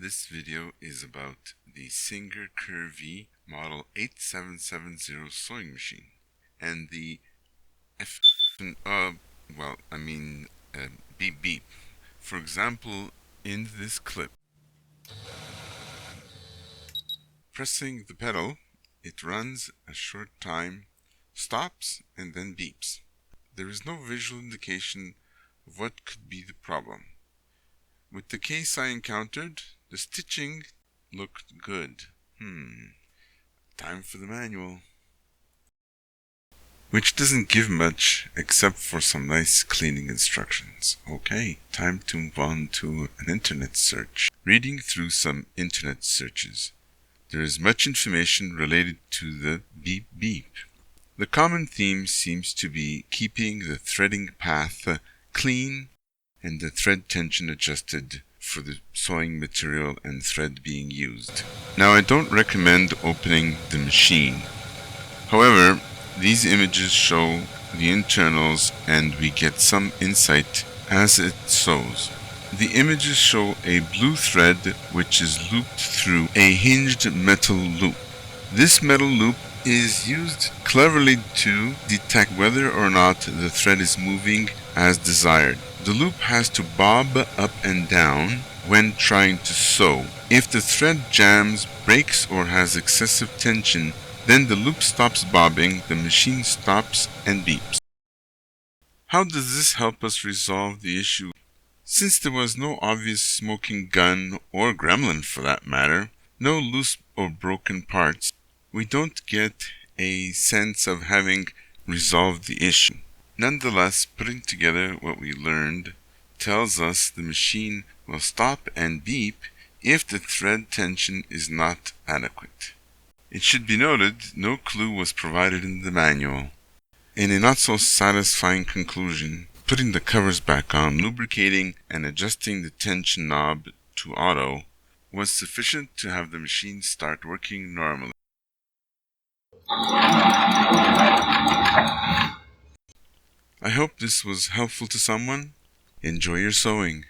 This video is about the Singer Curvy model 8770 sewing machine and the beep beep. For example, in this clip, pressing the pedal, it runs a short time, stops, and then beeps. There is no visual indication of what could be the problem. With the case I encountered, the stitching looked good. Time for the manual. Which doesn't give much except for some nice cleaning instructions. Okay, time to move on to an internet search. Reading through some internet searches, there is much information related to the beep beep. The common theme seems to be keeping the threading path clean and the thread tension adjusted for the sewing material and thread being used. Now, I don't recommend opening the machine. However, these images show the internals and we get some insight as it sews. The images show a blue thread which is looped through a hinged metal loop. This metal loop is used cleverly to detect whether or not the thread is moving as desired. The loop has to bob up and down when trying to sew. If the thread jams, breaks, or has excessive tension, then the loop stops bobbing, the machine stops and beeps. How does this help us resolve the issue? Since there was no obvious smoking gun, or gremlin for that matter, no loose or broken parts, we don't get a sense of having resolved the issue. Nonetheless, putting together what we learned tells us the machine will stop and beep if the thread tension is not adequate. It should be noted, no clue was provided in the manual. In a not so satisfying conclusion, putting the covers back on, lubricating, and adjusting the tension knob to auto was sufficient to have the machine start working normally. I hope this was helpful to someone. Enjoy your sewing.